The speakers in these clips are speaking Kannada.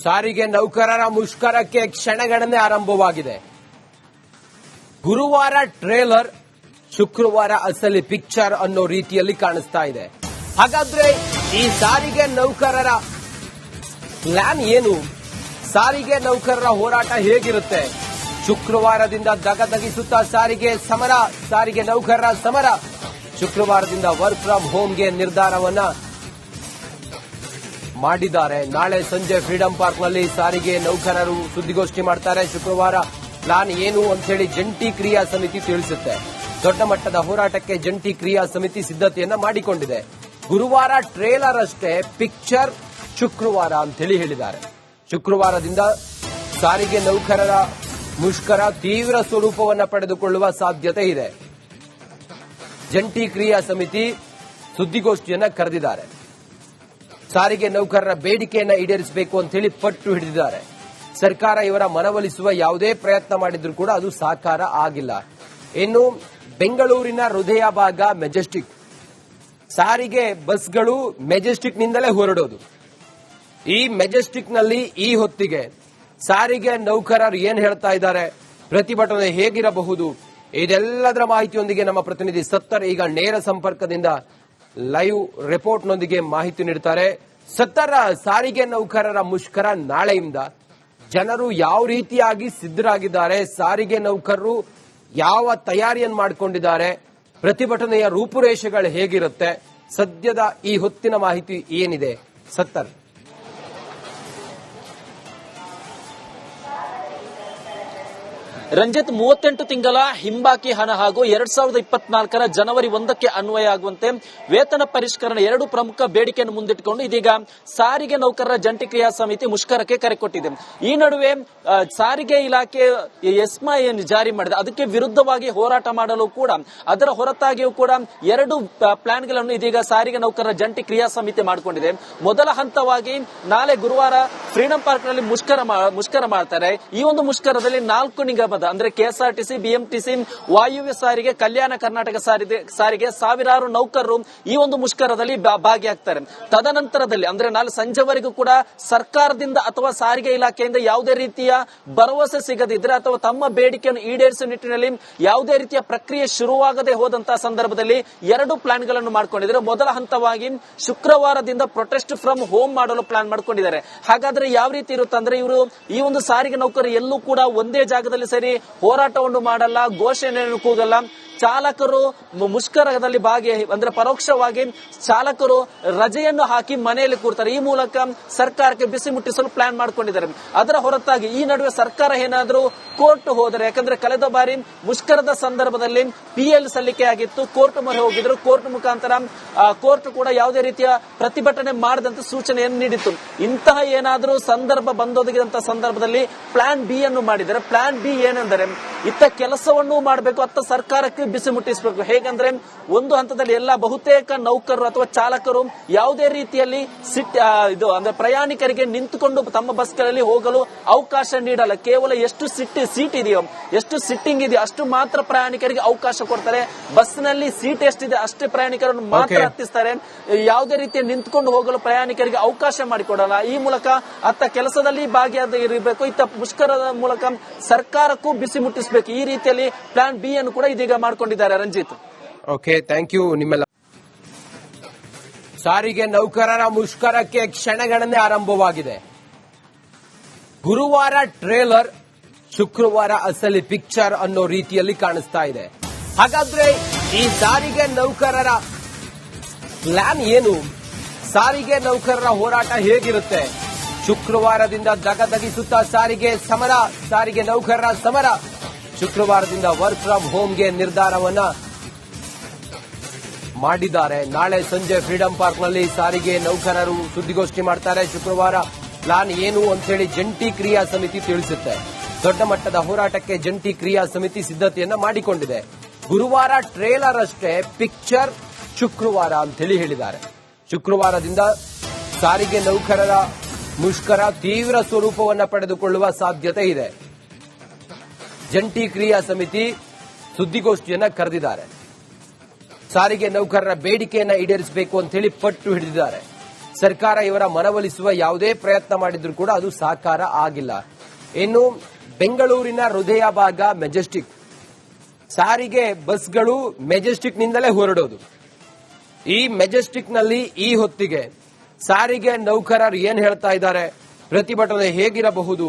ಸಾರಿಗೆ ನೌಕರರ ಮುಷ್ಕರಕ್ಕೆ ಕ್ಷಣಗಣನೆ ಆರಂಭವಾಗಿದೆ. ಗುರುವಾರ ಟ್ರೇಲರ್, ಶುಕ್ರವಾರ ಅಸಲಿ ಪಿಕ್ಚರ್ ಅನ್ನೋ ರೀತಿಯಲ್ಲಿ ಕಾಣಿಸ್ತಾ ಇದೆ. ಹಾಗಾದ್ರೆ ಈ ಸಾರಿಗೆ ನೌಕರರ ಪ್ಲಾನ್ ಏನು? ಸಾರಿಗೆ ನೌಕರರ ಹೋರಾಟ ಹೇಗಿರುತ್ತೆ? ಶುಕ್ರವಾರದಿಂದ ದಗದಗಿಸುತ್ತಾ ಸಾರಿಗೆ ನೌಕರರ ಸಮರ. ಶುಕ್ರವಾರದಿಂದ ವರ್ಕ್ ಫ್ರಮ್ ಹೋಮ್ಗೆ ನಿರ್ಧಾರವನ್ನ ಮಾಡಿದ್ದಾರೆ. ನಾಳೆ ಸಂಜೆ ಫ್ರೀಡಂ ಪಾರ್ಕ್ನಲ್ಲಿ ಸಾರಿಗೆ ನೌಕರರು ಸುದ್ದಿಗೋಷ್ಠಿ ಮಾಡ್ತಾರೆ. ಶುಕ್ರವಾರ ಪ್ಲಾನ್ ಏನು ಅಂತ ಹೇಳಿ ಜಂಟಿ ಕ್ರಿಯಾ ಸಮಿತಿ ತಿಳಿಸುತ್ತೆ. ದೊಡ್ಡ ಮಟ್ಟದ ಹೋರಾಟಕ್ಕೆ ಜಂಟಿ ಕ್ರಿಯಾ ಸಮಿತಿ ಸಿದ್ಧತೆಯನ್ನ ಮಾಡಿಕೊಂಡಿದೆ. ಗುರುವಾರ ಟ್ರೇಲರ್ ಅಷ್ಟೇ, ಪಿಕ್ಚರ್ ಶುಕ್ರವಾರ ಅಂತೇಳಿ ಹೇಳಿದ್ದಾರೆ. ಶುಕ್ರವಾರದಿಂದ ಸಾರಿಗೆ ನೌಕರರ ಮುಷ್ಕರ ತೀವ್ರ ಸ್ವರೂಪವನ್ನು ಪಡೆದುಕೊಳ್ಳುವ ಸಾಧ್ಯತೆ ಇದೆ. ಜಂಟಿ ಕ್ರಿಯಾ ಸಮಿತಿ ಸುದ್ದಿಗೋಷ್ಠಿಯನ್ನ ಕರೆದಿದ್ದಾರೆ. ಸಾರಿಗೆ ನೌಕರರ ಬೇಡಿಕೆಯನ್ನ ಈಡೇರಿಸಬೇಕು ಅಂತ ಹೇಳಿ ಪಟ್ಟು ಹಿಡಿದಿದ್ದಾರೆ. ಸರ್ಕಾರ ಇವರ ಮನವೊಲಿಸುವ ಯಾವುದೇ ಪ್ರಯತ್ನ ಮಾಡಿದ್ರೂ ಕೂಡ ಅದು ಸಾಕಾರ ಆಗಿಲ್ಲ. ಇನ್ನು ಬೆಂಗಳೂರಿನ ಹೃದಯ ಭಾಗ ಮೆಜೆಸ್ಟಿಕ್, ಸಾರಿಗೆ ಬಸ್ಗಳು ಮೆಜೆಸ್ಟಿಕ್ನಿಂದಲೇ ಹೊರಡೋದು. ಈ ಮೆಜೆಸ್ಟಿಕ್ನಲ್ಲಿ ಈ ಹೊತ್ತಿಗೆ ಸಾರಿಗೆ ನೌಕರರು ಏನ್ ಹೇಳ್ತಾ ಇದ್ದಾರೆ, ಪ್ರತಿಭಟನೆ ಹೇಗಿರಬಹುದು, ಇದೆಲ್ಲದರ ಮಾಹಿತಿಯೊಂದಿಗೆ ನಮ್ಮ ಪ್ರತಿನಿಧಿ ಸತ್ತರ್ ಈಗ ನೇರ ಸಂಪರ್ಕದಿಂದ ಲೈವ್ ರಿಪೋರ್ಟ್ನೊಂದಿಗೆ ಮಾಹಿತಿ ನೀಡುತ್ತಾರೆ. ಸತ್ತರ್, ಸಾರಿಗೆ ನೌಕರರ ಮುಷ್ಕರ ನಾಳೆಯಿಂದ ಜನರು ಯಾವ ರೀತಿಯಾಗಿ ಸಿದ್ಧರಾಗಿದ್ದಾರೆ, ಸಾರಿಗೆ ನೌಕರರು ಯಾವ ತಯಾರಿಯನ್ನು ಮಾಡಿಕೊಂಡಿದ್ದಾರೆ, ಪ್ರತಿಭಟನೆಯ ರೂಪುರೇಷೆಗಳು ಹೇಗಿರುತ್ತೆ, ಸದ್ಯದ ಈ ಹೊತ್ತಿನ ಮಾಹಿತಿ ಏನಿದೆ ಸತ್ತರ್? ರಂಜಿತ್, 38 ತಿಂಗಳ ಹಿಂಬಾಕಿ ಹಣ ಹಾಗೂ 2024ರ ಜನವರಿ 1ಕ್ಕೆ ಅನ್ವಯ ಆಗುವಂತೆ ವೇತನ ಪರಿಷ್ಕರಣೆ ಎರಡು ಪ್ರಮುಖ ಬೇಡಿಕೆಯನ್ನು ಮುಂದಿಟ್ಟುಕೊಂಡು ಇದೀಗ ಸಾರಿಗೆ ನೌಕರರ ಜಂಟಿ ಕ್ರಿಯಾ ಸಮಿತಿ ಮುಷ್ಕರಕ್ಕೆ ಕರೆ ಕೊಟ್ಟಿದೆ. ಈ ನಡುವೆ ಸಾರಿಗೆ ಇಲಾಖೆ ಎಸ್ಮಾ ಏನು ಜಾರಿ ಮಾಡಿದೆ ಅದಕ್ಕೆ ವಿರುದ್ಧವಾಗಿ ಹೋರಾಟ ಮಾಡಲು ಕೂಡ, ಅದರ ಹೊರತಾಗಿಯೂ ಕೂಡ ಎರಡು ಪ್ಲಾನ್ಗಳನ್ನು ಇದೀಗ ಸಾರಿಗೆ ನೌಕರರ ಜಂಟಿ ಕ್ರಿಯಾ ಸಮಿತಿ ಮಾಡಿಕೊಂಡಿದೆ. ಮೊದಲ ಹಂತವಾಗಿ ನಾಳೆ ಗುರುವಾರ ಫ್ರೀಡಂ ಪಾರ್ಕ್ನಲ್ಲಿ ಮುಷ್ಕರ ಮಾಡ್ತಾರೆ. ಈ ಒಂದು ಮುಷ್ಕರದಲ್ಲಿ 4 ನಿಗಮದ ಅಂದ್ರೆ ಕೆಎಸ್ಆರ್ಟಿಸಿ, ಬಿಎಂಟಿಸಿ, ವಾಯುವ್ಯ ಸಾರಿಗೆ, ಕಲ್ಯಾಣ ಕರ್ನಾಟಕ ಸಾರಿಗೆ ಸಾವಿರಾರು ನೌಕರರು ಈ ಒಂದು ಮುಷ್ಕರದಲ್ಲಿ ಭಾಗಿಯಾಗ್ತಾರೆ. ತದನಂತರದಲ್ಲಿ ಅಂದ್ರೆ ನಾಳೆ ಸಂಜೆವರೆಗೂ ಕೂಡ ಸರ್ಕಾರದಿಂದ ಅಥವಾ ಸಾರಿಗೆ ಇಲಾಖೆಯಿಂದ ಯಾವುದೇ ರೀತಿಯ ಭರವಸೆ ಸಿಗದಿದ್ರೆ ಅಥವಾ ತಮ್ಮ ಬೇಡಿಕೆಯನ್ನು ಈಡೇರಿಸುವ ನಿಟ್ಟಿನಲ್ಲಿ ಯಾವುದೇ ರೀತಿಯ ಪ್ರಕ್ರಿಯೆ ಶುರುವಾಗದೆ ಹೋದಂತಹ ಸಂದರ್ಭದಲ್ಲಿ ಎರಡು ಪ್ಲಾನ್ಗಳನ್ನು ಮಾಡಿಕೊಂಡಿದ್ದಾರೆ. ಮೊದಲ ಹಂತವಾಗಿ ಶುಕ್ರವಾರದಿಂದ ಪ್ರೊಟೆಸ್ಟ್ ಫ್ರಮ್ ಹೋಮ್ ಮಾಡಲು ಪ್ಲಾನ್ ಮಾಡಿಕೊಂಡಿದ್ದಾರೆ. ಹಾಗಾದ್ರೆ ಯಾವ ರೀತಿ ಇರುತ್ತೆ ಅಂದ್ರೆ, ಇವರು ಈ ಒಂದು ಸಾರಿಗೆ ನೌಕರರು ಎಲ್ಲೂ ಕೂಡ ಒಂದೇ ಜಾಗದಲ್ಲಿ ಸೇರಿ ಹೋರಾಟವನ್ನು ಮಾಡಲ್ಲ, ಘೋಷಣೆಯನ್ನು ಕೂಗಲ್ಲ. ಚಾಲಕರು ಮುಷ್ಕರದಲ್ಲಿ ಅಂದ್ರೆ ಪರೋಕ್ಷವಾಗಿ ಚಾಲಕರು ರಜೆಯನ್ನು ಹಾಕಿ ಮನೆಯಲ್ಲಿ ಕೂರ್ತಾರೆ. ಈ ಮೂಲಕ ಸರ್ಕಾರಕ್ಕೆ ಬಿಸಿ ಮುಟ್ಟಿಸಲು ಪ್ಲಾನ್ ಮಾಡಿಕೊಂಡಿದ್ದಾರೆ. ಅದರ ಹೊರತಾಗಿ ಈ ನಡುವೆ ಸರ್ಕಾರ ಏನಾದರೂ ಕೋರ್ಟ್ ಹೋದರೆ, ಯಾಕಂದ್ರೆ ಕಳೆದ ಬಾರಿ ಮುಷ್ಕರದ ಸಂದರ್ಭದಲ್ಲಿ PL ಸಲ್ಲಿಕೆ ಆಗಿತ್ತು, ಕೋರ್ಟ್ ಮೊರೆ ಹೋಗಿದ್ರು. ಕೋರ್ಟ್ ಮುಖಾಂತರ ಕೋರ್ಟ್ ಕೂಡ ಯಾವುದೇ ರೀತಿಯ ಪ್ರತಿಭಟನೆ ಮಾಡದಂತೆ ಸೂಚನೆಯನ್ನು ನೀಡಿತ್ತು. ಇಂತಹ ಏನಾದರೂ ಸಂದರ್ಭ ಬಂದೊದಗಿದಂತಹ ಸಂದರ್ಭದಲ್ಲಿ ಪ್ಲಾನ್ B ಅನ್ನು ಮಾಡಿದ್ದಾರೆ. ಪ್ಲಾನ್ B ಏನೆಂದರೆ, ಇತ್ತ ಕೆಲಸವನ್ನೂ ಮಾಡಬೇಕು, ಅತ್ತ ಸರ್ಕಾರಕ್ಕೆ ಬಿಸಿ ಮುಟ್ಟಿಸಬೇಕು. ಹೇಗಂದ್ರೆ, ಒಂದು ಹಂತದಲ್ಲಿ ಎಲ್ಲ ಬಹುತೇಕ ನೌಕರರು ಅಥವಾ ಚಾಲಕರು ಯಾವುದೇ ರೀತಿಯಲ್ಲಿ ಅಂದ್ರೆ ಪ್ರಯಾಣಿಕರಿಗೆ ನಿಂತುಕೊಂಡು ತಮ್ಮ ಬಸ್ಗಳಲ್ಲಿ ಹೋಗಲು ಅವಕಾಶ ನೀಡಲ್ಲ. ಕೇವಲ ಎಷ್ಟು ಸೀಟ್ ಇದೆಯೋ, ಎಷ್ಟು ಸಿಟ್ಟಿಂಗ್ ಇದೆಯೋ ಅಷ್ಟು ಮಾತ್ರ ಪ್ರಯಾಣಿಕರಿಗೆ ಅವಕಾಶ ಕೊಡ್ತಾರೆ. ಬಸ್ನಲ್ಲಿ ಸೀಟ್ ಎಷ್ಟಿದೆ ಅಷ್ಟೇ ಪ್ರಯಾಣಿಕರನ್ನು ಮಾತ್ರ ಹತ್ತಿಸ್ತಾರೆ. ಯಾವುದೇ ರೀತಿಯ ನಿಂತುಕೊಂಡು ಹೋಗಲು ಪ್ರಯಾಣಿಕರಿಗೆ ಅವಕಾಶ ಮಾಡಿಕೊಡಲ್ಲ. ಈ ಮೂಲಕ ಅತ್ತ ಕೆಲಸದಲ್ಲಿ ಭಾಗಿಯಾಗಿರಬೇಕು, ಇತ್ತ ಮುಷ್ಕರದ ಮೂಲಕ ಸರ್ಕಾರಕ್ಕೂ ಬಿಸಿ ಮುಟ್ಟಿಸಬೇಕು. ಈ ರೀತಿಯಲ್ಲಿ ಪ್ಲಾನ್ B ಅನ್ನು ಕೂಡ ಇದೀಗ ಮಾಡಿಕೊಂಡಿದ್ದಾರೆ. Ranjit, okay, thank you. ನಿಮ್ಮೆಲ್ಲ ಸಾರಿಗೆ ನೌಕರರ ಮುಷ್ಕರಕ್ಕೆ ಕ್ಷಣಗಣನೆ ಆರಂಭವಾಗಿದೆ. ಗುರುವಾರ ಟ್ರೇಲರ್, ಶುಕ್ರವಾರ ಅಸಲಿ ಪಿಕ್ಚರ್ ಅನ್ನೋ ರೀತಿಯಲ್ಲಿ ಕಾಣಿಸ್ತಾ ಇದೆ. ಹಾಗಾದ್ರೆ ಈ ಸಾರಿಗೆ ನೌಕರರ ಪ್ಲಾನ್ ಏನು? ಸಾರಿಗೆ ನೌಕರರ ಹೋರಾಟ ಹೇಗಿರುತ್ತೆ? ಶುಕ್ರವಾರದಿಂದ ದಗದಗಿಸುತ್ತಾ ಸಾರಿಗೆ ನೌಕರರ ಸಮರ. ಶುಕ್ರವಾರದಿಂದ ವರ್ಕ್ ಫ್ರಮ್ ಹೋಮ್ಗೆ ನಿರ್ಧಾರವನ್ನ ಮಾಡಿದ್ದಾರೆ. ನಾಳೆ ಸಂಜೆ ಫ್ರೀಡಂ ಪಾರ್ಕ್ನಲ್ಲಿ ಸಾರಿಗೆ ನೌಕರರು ಸುದ್ದಿಗೋಷ್ಠಿ ಮಾಡ್ತಾರೆ. ಶುಕ್ರವಾರ ಪ್ಲಾನ್ ಏನು ಅಂತ ಹೇಳಿ ಜಂಟಿ ಕ್ರಿಯಾ ಸಮಿತಿ ತಿಳಿಸುತ್ತೆ. ದೊಡ್ಡ ಮಟ್ಟದ ಹೋರಾಟಕ್ಕೆ ಜಂಟಿ ಕ್ರಿಯಾ ಸಮಿತಿ ಸಿದ್ಧತೆಯನ್ನ ಮಾಡಿಕೊಂಡಿದೆ. ಗುರುವಾರ ಟ್ರೇಲರ್ ಅಷ್ಟೇ, ಪಿಕ್ಚರ್ ಶುಕ್ರವಾರ ಅಂತ ಹೇಳಿ ಹೇಳಿದ್ದಾರೆ. ಶುಕ್ರವಾರದಿಂದ ಸಾರಿಗೆ ನೌಕರರ ಮುಷ್ಕರ ತೀವ್ರ ಸ್ವರೂಪವನ್ನು ಪಡೆದುಕೊಳ್ಳುವ ಸಾಧ್ಯತೆ ಇದೆ. ಜಂಟಿ ಕ್ರಿಯಾ ಸಮಿತಿ ಸುದ್ದಿಗೋಷ್ಠಿಯನ್ನ ಕರೆದಿದ್ದಾರೆ. ಸಾರಿಗೆ ನೌಕರರ ಬೇಡಿಕೆಯನ್ನ ಈಡೇರಿಸಬೇಕು ಅಂತ ಹೇಳಿ ಪಟ್ಟು ಹಿಡಿದಿದ್ದಾರೆ. ಸರ್ಕಾರ ಇವರ ಮನವೊಲಿಸುವ ಯಾವುದೇ ಪ್ರಯತ್ನ ಮಾಡಿದ್ರೂ ಕೂಡ ಅದು ಸಾಕಾರ ಆಗಿಲ್ಲ. ಇನ್ನು ಬೆಂಗಳೂರಿನ ಹೃದಯ ಭಾಗ ಮೆಜೆಸ್ಟಿಕ್ ಸಾರಿಗೆ ಬಸ್ಗಳು ಮೆಜೆಸ್ಟಿಕ್ನಿಂದಲೇ ಹೊರಡೋದು. ಈ ಮೆಜೆಸ್ಟಿಕ್ನಲ್ಲಿ ಈ ಹೊತ್ತಿಗೆ ಸಾರಿಗೆ ನೌಕರರು ಏನ್ ಹೇಳ್ತಾ ಇದ್ದಾರೆ, ಪ್ರತಿಭಟನೆ ಹೇಗಿರಬಹುದು,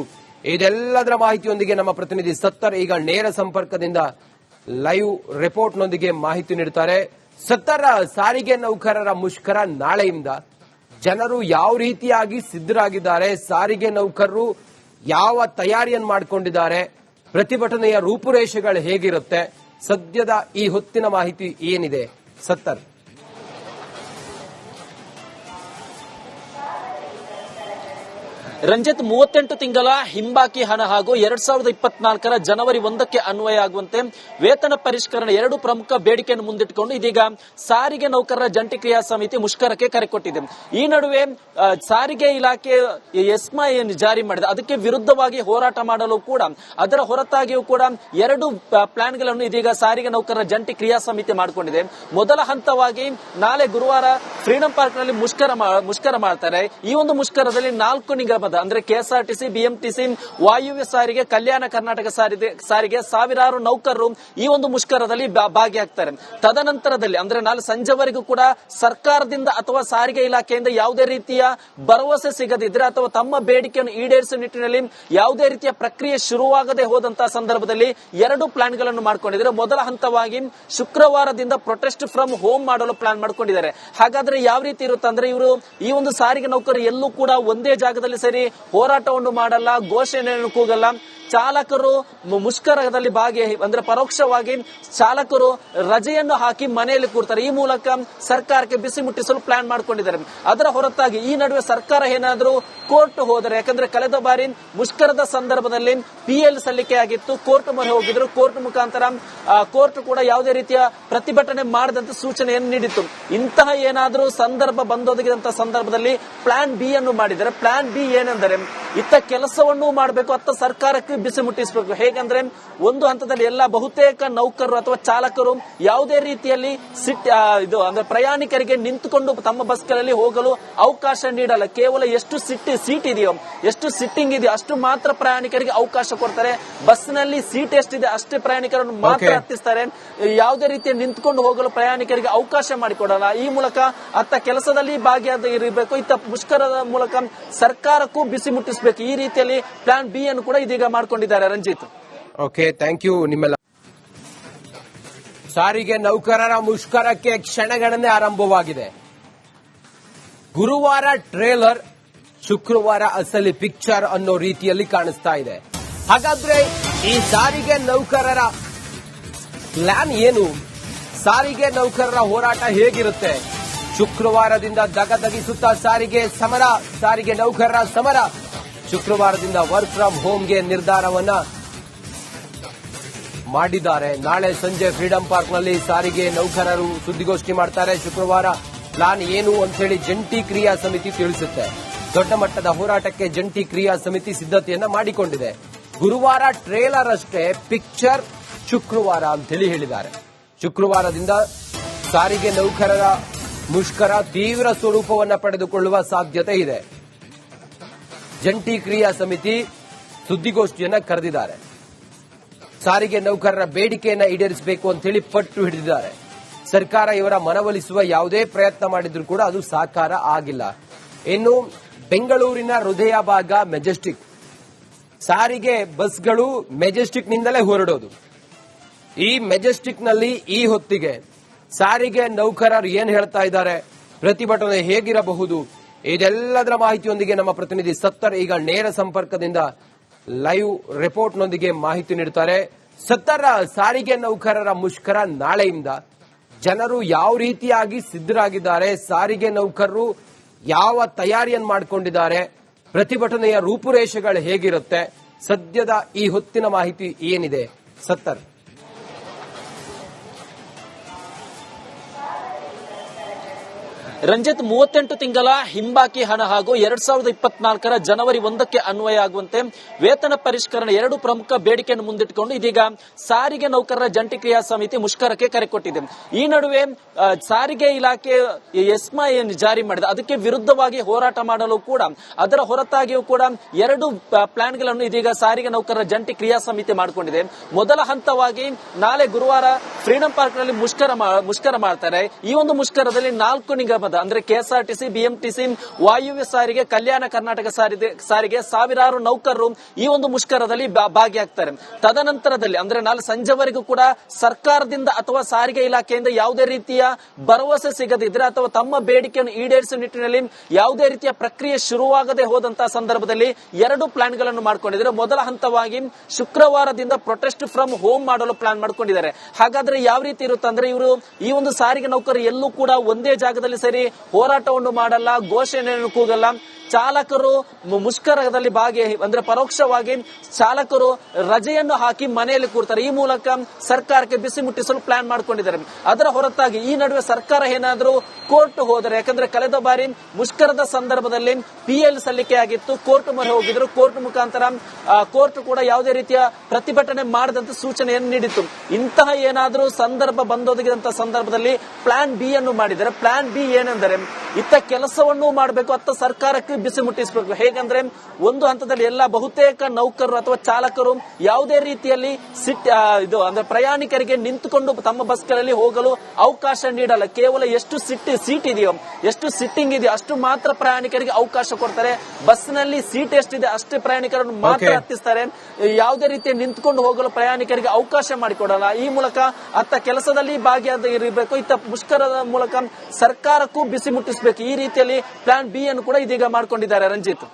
ಇದೆಲ್ಲದರ ಮಾಹಿತಿಯೊಂದಿಗೆ ನಮ್ಮ ಪ್ರತಿನಿಧಿ ಸತ್ತರ್ ಈಗ ನೇರ ಸಂಪರ್ಕದಿಂದ ಲೈವ್ ರಿಪೋರ್ಟ್ನೊಂದಿಗೆ ಮಾಹಿತಿ ನೀಡುತ್ತಾರೆ. ಸತ್ತರ್, ಸಾರಿಗೆ ನೌಕರರ ಮುಷ್ಕರ ನಾಳೆಯಿಂದ ಜನರು ಯಾವ ರೀತಿಯಾಗಿ ಸಿದ್ಧರಾಗಿದ್ದಾರೆ, ಸಾರಿಗೆ ನೌಕರರು ಯಾವ ತಯಾರಿಯನ್ನು ಮಾಡಿಕೊಂಡಿದ್ದಾರೆ, ಪ್ರತಿಭಟನೆಯ ರೂಪುರೇಷೆಗಳು ಹೇಗಿರುತ್ತೆ, ಸದ್ಯದ ಈ ಹೊತ್ತಿನ ಮಾಹಿತಿ ಏನಿದೆ ಸತ್ತರ್? ರಂಜಿತ್, 38 ತಿಂಗಳ ಹಿಂಬಾಕಿ ಹಣ ಹಾಗೂ 2024 ಜನವರಿ 1ಕ್ಕೆ ಅನ್ವಯ ಆಗುವಂತೆ ವೇತನ ಪರಿಷ್ಕರಣೆ ಎರಡು ಪ್ರಮುಖ ಬೇಡಿಕೆಯನ್ನು ಮುಂದಿಟ್ಟುಕೊಂಡು ಇದೀಗ ಸಾರಿಗೆ ನೌಕರರ ಜಂಟಿ ಕ್ರಿಯಾ ಸಮಿತಿ ಮುಷ್ಕರಕ್ಕೆ ಕರೆ ಕೊಟ್ಟಿದೆ. ಈ ನಡುವೆ ಸಾರಿಗೆ ಇಲಾಖೆ ಎಸ್ಮಾ ಏನು ಜಾರಿ ಮಾಡಿದೆ ಅದಕ್ಕೆ ವಿರುದ್ಧವಾಗಿ ಹೋರಾಟ ಮಾಡಲು ಕೂಡ ಅದರ ಹೊರತಾಗಿಯೂ ಕೂಡ ಎರಡು ಪ್ಲಾನ್ಗಳನ್ನು ಇದೀಗ ಸಾರಿಗೆ ನೌಕರರ ಜಂಟಿ ಕ್ರಿಯಾ ಸಮಿತಿ ಮಾಡಿಕೊಂಡಿದೆ. ಮೊದಲ ಹಂತವಾಗಿ ನಾಳೆ ಗುರುವಾರ ಫ್ರೀಡಂ ಪಾರ್ಕ್ ನಲ್ಲಿ ಮುಷ್ಕರ ಮಾಡ್ತಾರೆ. ಈ ಒಂದು ಮುಷ್ಕರದಲ್ಲಿ 4 ನಿಗಮದ ಅಂದ್ರೆ ಕೆಎಸ್ಆರ್ಟಿಸಿ, ಬಿಎಂಟಿಸಿ, ವಾಯುವ್ಯ ಸಾರಿಗೆ, ಕಲ್ಯಾಣ ಕರ್ನಾಟಕ ಸಾರಿಗೆ ಸಾವಿರಾರು ನೌಕರರು ಈ ಒಂದು ಮುಷ್ಕರದಲ್ಲಿ ಭಾಗಿಯಾಗ್ತಾರೆ. ತದನಂತರದಲ್ಲಿ ಅಂದ್ರೆ ನಾಳೆ ಸಂಜೆವರೆಗೂ ಕೂಡ ಸರ್ಕಾರದಿಂದ ಅಥವಾ ಸಾರಿಗೆ ಇಲಾಖೆಯಿಂದ ಯಾವುದೇ ರೀತಿಯ ಭರವಸೆ ಸಿಗದಿದ್ರೆ ಅಥವಾ ತಮ್ಮ ಬೇಡಿಕೆಯನ್ನು ಈಡೇರಿಸುವ ನಿಟ್ಟಿನಲ್ಲಿ ಯಾವುದೇ ರೀತಿಯ ಪ್ರಕ್ರಿಯೆ ಶುರುವಾಗದೆ ಹೋದಂತಹ ಸಂದರ್ಭದಲ್ಲಿ ಎರಡು ಪ್ಲಾನ್ಗಳನ್ನು ಮಾಡಿಕೊಂಡಿದ್ದಾರೆ. ಮೊದಲ ಹಂತವಾಗಿ ಶುಕ್ರವಾರದಿಂದ ಪ್ರೊಟೆಸ್ಟ್ ಫ್ರಮ್ ಹೋಮ್ ಮಾಡಲು ಪ್ಲಾನ್ ಮಾಡಿಕೊಂಡಿದ್ದಾರೆ. ಹಾಗಾದ್ರೆ ಯಾವ ರೀತಿ ಇರುತ್ತೆ ಅಂದ್ರೆ ಇವರು ಈ ಒಂದು ಸಾರಿಗೆ ನೌಕರರು ಎಲ್ಲೂ ಕೂಡ ಒಂದೇ ಜಾಗದಲ್ಲಿ ಸೇರಿ ಹೋರಾಟವನ್ನು ಮಾಡಲ್ಲ, ಘೋಷಣೆಯನ್ನು ಕೂಗಲ್ಲ. ಚಾಲಕರು ಮುಷ್ಕರದಲ್ಲಿ ಅಂದ್ರೆ ಪರೋಕ್ಷವಾಗಿ ಚಾಲಕರು ರಜೆಯನ್ನು ಹಾಕಿ ಮನೆಯಲ್ಲಿ ಕೂರ್ತಾರೆ. ಈ ಮೂಲಕ ಸರ್ಕಾರಕ್ಕೆ ಬಿಸಿ ಮುಟ್ಟಿಸಲು ಪ್ಲಾನ್ ಮಾಡಿಕೊಂಡಿದ್ದಾರೆ. ಅದರ ಹೊರತಾಗಿ ಈ ನಡುವೆ ಸರ್ಕಾರ ಏನಾದರೂ ಕೋರ್ಟ್ ಹೋದರೆ, ಯಾಕಂದ್ರೆ ಕಳೆದ ಬಾರಿ ಮುಷ್ಕರದ ಸಂದರ್ಭದಲ್ಲಿ PL ಸಲ್ಲಿಕೆ ಆಗಿತ್ತು, ಕೋರ್ಟ್ ಮೊರೆ ಹೋಗಿದ್ರು. ಕೋರ್ಟ್ ಮುಖಾಂತರ ಕೋರ್ಟ್ ಕೂಡ ಯಾವುದೇ ರೀತಿಯ ಪ್ರತಿಭಟನೆ ಮಾಡದಂತೆ ಸೂಚನೆಯನ್ನು ನೀಡಿತ್ತು. ಇಂತಹ ಏನಾದರೂ ಸಂದರ್ಭ ಬಂದೊದಗಿದಂತಹ ಸಂದರ್ಭದಲ್ಲಿ ಪ್ಲಾನ್ B ಅನ್ನು ಮಾಡಿದ್ದಾರೆ. ಪ್ಲಾನ್ B ಏನೆಂದರೆ ಇತ್ತ ಕೆಲಸವನ್ನೂ ಮಾಡಬೇಕು, ಅತ್ತ ಸರ್ಕಾರಕ್ಕೆ ಬಿಸಿ ಮುಟ್ಟಿಸಬೇಕು. ಹೇಗಂದ್ರೆ ಒಂದು ಹಂತದಲ್ಲಿ ಎಲ್ಲ ಬಹುತೇಕ ನೌಕರರು ಅಥವಾ ಚಾಲಕರು ಯಾವುದೇ ರೀತಿಯಲ್ಲಿ ಅಂದ್ರೆ ಪ್ರಯಾಣಿಕರಿಗೆ ನಿಂತುಕೊಂಡು ತಮ್ಮ ಬಸ್ಗಳಲ್ಲಿ ಹೋಗಲು ಅವಕಾಶ ನೀಡಲ್ಲ. ಕೇವಲ ಎಷ್ಟು ಸೀಟ್ ಇದೆಯೋ, ಎಷ್ಟು ಸಿಟ್ಟಿಂಗ್ ಇದೆಯೋ ಅಷ್ಟು ಮಾತ್ರ ಪ್ರಯಾಣಿಕರಿಗೆ ಅವಕಾಶ ಕೊಡ್ತಾರೆ. ಬಸ್ನಲ್ಲಿ ಸೀಟ್ ಎಷ್ಟಿದೆ ಅಷ್ಟೇ ಪ್ರಯಾಣಿಕರನ್ನು ಮಾತ್ರ ಹತ್ತಿಸ್ತಾರೆ. ಯಾವುದೇ ರೀತಿಯ ನಿಂತುಕೊಂಡು ಹೋಗಲು ಪ್ರಯಾಣಿಕರಿಗೆ ಅವಕಾಶ ಮಾಡಿಕೊಡಲ್ಲ. ಈ ಮೂಲಕ ಅತ್ತ ಕೆಲಸದಲ್ಲಿ ಭಾಗಿಯಾಗಿರಬೇಕು, ಇತ್ತ ಮುಷ್ಕರದ ಮೂಲಕ ಸರ್ಕಾರಕ್ಕೂ ಬಿಸಿ ಮುಟ್ಟಿಸಬೇಕು. ಈ ರೀತಿಯಲ್ಲಿ ಪ್ಲಾನ್ B ಅನ್ನು ಕೂಡ ಇದೀಗ ಮಾಡಿಕೊಂಡಿದ್ದಾರೆ. Ranjit, okay, thank you. ನಿಮ್ಮೆಲ್ಲ ಸಾರಿಗೆ ನೌಕರರ ಮುಷ್ಕರಕ್ಕೆ ಕ್ಷಣಗಣನೆ ಆರಂಭವಾಗಿದೆ. ಗುರುವಾರ ಟ್ರೇಲರ್, ಶುಕ್ರವಾರ ಅಸಲಿ ಪಿಕ್ಚರ್ ಅನ್ನೋ ರೀತಿಯಲ್ಲಿ ಕಾಣಿಸ್ತಾ ಇದೆ. ಹಾಗಾದ್ರೆ ಈ ಸಾರಿಗೆ ನೌಕರರ ಪ್ಲಾನ್ ಏನು? ಸಾರಿಗೆ ನೌಕರರ ಹೋರಾಟ ಹೇಗಿರುತ್ತೆ? ಶುಕ್ರವಾರದಿಂದ ದಗದಗಿಸುತ್ತಾ ಸಾರಿಗೆ ನೌಕರರ ಸಮರ. ಶುಕ್ರವಾರದಿಂದ ವರ್ಕ್ ಫ್ರಮ್ ಹೋಮ್ಗೆ ನಿರ್ಧಾರವನ್ನ ಮಾಡಿದ್ದಾರೆ. ನಾಳೆ ಸಂಜೆ ಫ್ರೀಡಂ ಪಾರ್ಕ್ನಲ್ಲಿ ಸಾರಿಗೆ ನೌಕರರು ಸುದ್ದಿಗೋಷ್ಠಿ ಮಾಡ್ತಾರೆ. ಶುಕ್ರವಾರ ಪ್ಲಾನ್ ಏನು ಅಂತ ಹೇಳಿ ಜಂಟಿ ಕ್ರಿಯಾ ಸಮಿತಿ ತಿಳಿಸುತ್ತೆ. ದೊಡ್ಡ ಮಟ್ಟದ ಹೋರಾಟಕ್ಕೆ ಜಂಟಿ ಕ್ರಿಯಾ ಸಮಿತಿ ಸಿದ್ಧತೆಯನ್ನ ಮಾಡಿಕೊಂಡಿದೆ. ಗುರುವಾರ ಟ್ರೇಲರ್ ಅಷ್ಟೇ, ಪಿಕ್ಚರ್ ಶುಕ್ರವಾರ ಅಂತೇಳಿ ಹೇಳಿದ್ದಾರೆ. ಶುಕ್ರವಾರದಿಂದ ಸಾರಿಗೆ ನೌಕರರ ಮುಷ್ಕರ ತೀವ್ರ ಸ್ವರೂಪವನ್ನು ಪಡೆದುಕೊಳ್ಳುವ ಸಾಧ್ಯತೆ ಇದೆ. ಜಂಟಿ ಕ್ರಿಯಾ ಸಮಿತಿ ಸುದ್ದಿಗೋಷ್ಠಿಯನ್ನ ಕರೆದಿದ್ದಾರೆ. ಸಾರಿಗೆ ನೌಕರರ ಬೇಡಿಕೆಯನ್ನ ಈಡೇರಿಸಬೇಕು ಅಂತ ಹೇಳಿ ಪಟ್ಟು ಹಿಡಿದಿದ್ದಾರೆ. ಸರ್ಕಾರ ಇವರ ಮನವೊಲಿಸುವ ಯಾವುದೇ ಪ್ರಯತ್ನ ಮಾಡಿದ್ರೂ ಕೂಡ ಅದು ಸಾಕಾರ ಆಗಿಲ್ಲ. ಇನ್ನು ಬೆಂಗಳೂರಿನ ಹೃದಯ ಭಾಗ ಮೆಜೆಸ್ಟಿಕ್ ಸಾರಿಗೆ ಬಸ್ಗಳು ಮೆಜೆಸ್ಟಿಕ್ನಿಂದಲೇ ಹೊರಡೋದು. ಈ ಮೆಜೆಸ್ಟಿಕ್ನಲ್ಲಿ ಈ ಹೊತ್ತಿಗೆ ಸಾರಿಗೆ ನೌಕರರು ಏನ್ ಹೇಳ್ತಾ ಇದ್ದಾರೆ, ಪ್ರತಿಭಟನೆ ಹೇಗಿರಬಹುದು, ಇದೆಲ್ಲದರ ಮಾಹಿತಿಯೊಂದಿಗೆ ನಮ್ಮ ಪ್ರತಿನಿಧಿ ಸತ್ತರ್ ಈಗ ನೇರ ಸಂಪರ್ಕದಿಂದ ಲೈವ್ ರಿಪೋರ್ಟ್ನೊಂದಿಗೆ ಮಾಹಿತಿ ನೀಡುತ್ತಾರೆ. ಸತ್ತರ್, ಸಾರಿಗೆ ನೌಕರರ ಮುಷ್ಕರ ನಾಳೆಯಿಂದ ಜನರು ಯಾವ ರೀತಿಯಾಗಿ ಸಿದ್ಧರಾಗಿದ್ದಾರೆ, ಸಾರಿಗೆ ನೌಕರರು ಯಾವ ತಯಾರಿಯನ್ನು ಮಾಡಿಕೊಂಡಿದ್ದಾರೆ, ಪ್ರತಿಭಟನೆಯ ರೂಪುರೇಷೆಗಳು ಹೇಗಿರುತ್ತೆ, ಸದ್ಯದ ಈ ಹೊತ್ತಿನ ಮಾಹಿತಿ ಏನಿದೆ ಸತ್ತರ್? ರಂಜಿತ್, 38 ತಿಂಗಳ ಹಿಂಬಾಕಿ ಹಣ ಹಾಗೂ 2024 ಜನವರಿ 1ಕ್ಕೆ ಅನ್ವಯ ಆಗುವಂತೆ ವೇತನ ಪರಿಷ್ಕರಣೆ ಎರಡು ಪ್ರಮುಖ ಬೇಡಿಕೆಯನ್ನು ಮುಂದಿಟ್ಟುಕೊಂಡು ಇದೀಗ ಸಾರಿಗೆ ನೌಕರರ ಜಂಟಿ ಕ್ರಿಯಾ ಸಮಿತಿ ಮುಷ್ಕರಕ್ಕೆ ಕರೆ ಕೊಟ್ಟಿದೆ. ಈ ನಡುವೆ ಸಾರಿಗೆ ಇಲಾಖೆ ಎಸ್ಮಾ ಏನು ಜಾರಿ ಮಾಡಿದೆ ಅದಕ್ಕೆ ವಿರುದ್ಧವಾಗಿ ಹೋರಾಟ ಮಾಡಲು ಕೂಡ ಅದರ ಹೊರತಾಗಿಯೂ ಕೂಡ ಎರಡು ಪ್ಲಾನ್ಗಳನ್ನು ಇದೀಗ ಸಾರಿಗೆ ನೌಕರರ ಜಂಟಿ ಕ್ರಿಯಾ ಸಮಿತಿ ಮಾಡಿಕೊಂಡಿದೆ. ಮೊದಲ ಹಂತವಾಗಿ ನಾಳೆ ಗುರುವಾರ ಫ್ರೀಡಂ ಪಾರ್ಕ್ ನಲ್ಲಿ ಮುಷ್ಕರ ಮಾಡ್ತಾರೆ. ಈ ಒಂದು ಮುಷ್ಕರದಲ್ಲಿ 4 ನಿಗಮದ ಅಂದ್ರೆ ಕೆಎಸ್ಆರ್ಟಿಸಿ, ಬಿಎಂಟಿಸಿ, ವಾಯುವ್ಯ ಸಾರಿಗೆ, ಕಲ್ಯಾಣ ಕರ್ನಾಟಕ ಸಾರಿಗೆ ಸಾವಿರಾರು ನೌಕರರು ಈ ಒಂದು ಮುಷ್ಕರದಲ್ಲಿ ಭಾಗಿಯಾಗ್ತಾರೆ. ತದನಂತರದಲ್ಲಿ ಅಂದ್ರೆ ನಾಳೆ ಸಂಜೆವರೆಗೂ ಕೂಡ ಸರ್ಕಾರದಿಂದ ಅಥವಾ ಸಾರಿಗೆ ಇಲಾಖೆಯಿಂದ ಯಾವುದೇ ರೀತಿಯ ಭರವಸೆ ಸಿಗದಿದ್ರೆ ಅಥವಾ ತಮ್ಮ ಬೇಡಿಕೆಯನ್ನು ಈಡೇರಿಸುವ ನಿಟ್ಟಿನಲ್ಲಿ ಯಾವುದೇ ರೀತಿಯ ಪ್ರಕ್ರಿಯೆ ಶುರುವಾಗದೆ ಹೋದಂತಹ ಸಂದರ್ಭದಲ್ಲಿ ಎರಡು ಪ್ಲಾನ್ ಗಳನ್ನು ಮಾಡ್ಕೊಂಡಿದ್ದಾರೆ. ಮೊದಲ ಹಂತವಾಗಿ ಶುಕ್ರವಾರದಿಂದ ಪ್ರೊಟೆಸ್ಟ್ ಫ್ರಮ್ ಹೋಮ್ ಮಾಡಲು ಪ್ಲಾನ್ ಮಾಡ್ಕೊಂಡಿದ್ದಾರೆ. ಹಾಗಾದ್ರೆ ಯಾವ ರೀತಿ ಇರುತ್ತೆ ಅಂದ್ರೆ ಇವರು ಈ ಒಂದು ಸಾರಿಗೆ ನೌಕರರು ಎಲ್ಲೂ ಕೂಡ ಒಂದೇ ಜಾಗದಲ್ಲಿ ಸೇರಿ ಹೋರಾಟವನ್ನು ಮಾಡಲ್ಲ, ಘೋಷಣೆಯನ್ನು ಕೂಗಲ್ಲ. ಚಾಲಕರು ಮುಷ್ಕರದಲ್ಲಿ ಅಂದ್ರೆ ಪರೋಕ್ಷವಾಗಿ ಚಾಲಕರು ರಜೆಯನ್ನು ಹಾಕಿ ಮನೆಯಲ್ಲಿ ಕೂರ್ತಾರೆ. ಈ ಮೂಲಕ ಸರ್ಕಾರಕ್ಕೆ ಬಿಸಿ ಮುಟ್ಟಿಸಲು ಪ್ಲಾನ್ ಮಾಡ್ಕೊಂಡಿದ್ದಾರೆ. ಅದರ ಹೊರತಾಗಿ ಈ ನಡುವೆ ಸರ್ಕಾರ ಏನಾದರೂ ಕೋರ್ಟ್ ಹೋದರೆ, ಯಾಕಂದ್ರೆ ಕಳೆದ ಬಾರಿ ಮುಷ್ಕರದ ಸಂದರ್ಭದಲ್ಲಿ PL ಸಲ್ಲಿಕೆ ಆಗಿತ್ತು, ಕೋರ್ಟ್ ಮೊರೆ ಹೋಗಿದ್ರು. ಕೋರ್ಟ್ ಮುಖಾಂತರ ಕೋರ್ಟ್ ಕೂಡ ಯಾವುದೇ ರೀತಿಯ ಪ್ರತಿಭಟನೆ ಮಾಡದಂತೆ ಸೂಚನೆಯನ್ನು ನೀಡಿತ್ತು. ಇಂತಹ ಏನಾದರೂ ಸಂದರ್ಭ ಬಂದೊದಗಿದಂತಹ ಸಂದರ್ಭದಲ್ಲಿ ಪ್ಲಾನ್ B ಅನ್ನು ಮಾಡಿದ್ದಾರೆ. ಪ್ಲಾನ್ B ಏನೆಂದರೆ ಇತ್ತ ಕೆಲಸವನ್ನು ಮಾಡಬೇಕು, ಅತ್ತ ಸರ್ಕಾರಕ್ಕೆ ಬಿಸಿ ಮುಟ್ಟಿಸಬೇಕು. ಹೇಗಂದ್ರೆ ಒಂದು ಹಂತದಲ್ಲಿ ಎಲ್ಲ ಬಹುತೇಕ ನೌಕರರು ಅಥವಾ ಚಾಲಕರು ಯಾವುದೇ ರೀತಿಯಲ್ಲಿ ಅಂದ್ರೆ ಪ್ರಯಾಣಿಕರಿಗೆ ನಿಂತುಕೊಂಡು ತಮ್ಮ ಬಸ್ಗಳಲ್ಲಿ ಹೋಗಲು ಅವಕಾಶ ನೀಡಲ್ಲ. ಕೇವಲ ಎಷ್ಟು ಸೀಟ್ ಇದೆಯೋ, ಎಷ್ಟು ಸಿಟ್ಟಿಂಗ್ ಇದೆಯೋ ಅಷ್ಟು ಮಾತ್ರ ಪ್ರಯಾಣಿಕರಿಗೆ ಅವಕಾಶ ಕೊಡ್ತಾರೆ. ಬಸ್ನಲ್ಲಿ ಸೀಟ್ ಎಷ್ಟಿದೆ ಅಷ್ಟೇ ಪ್ರಯಾಣಿಕರನ್ನು ಮಾತ್ರ ಹತ್ತಿಸ್ತಾರೆ. ಯಾವುದೇ ರೀತಿಯ ನಿಂತುಕೊಂಡು ಹೋಗಲು ಪ್ರಯಾಣಿಕರಿಗೆ ಅವಕಾಶ ಮಾಡಿಕೊಡಲ್ಲ. ಈ ಮೂಲಕ ಅತ್ತ ಕೆಲಸದಲ್ಲಿ ಭಾಗಿಯಾಗಿರಬೇಕು, ಇತ್ತ ಮುಷ್ಕರದ ಮೂಲಕ ಸರ್ಕಾರಕ್ಕೂ ಬಿಸಿ ಮುಟ್ಟಿಸಬೇಕು. ಈ ರೀತಿಯಲ್ಲಿ ಪ್ಲಾನ್ B ಅನ್ನು ಕೂಡ ಇದೀಗ ಮಾಡ್ಕೊಂಡಿದ್ದಾರೆ ರಂಜಿತ್.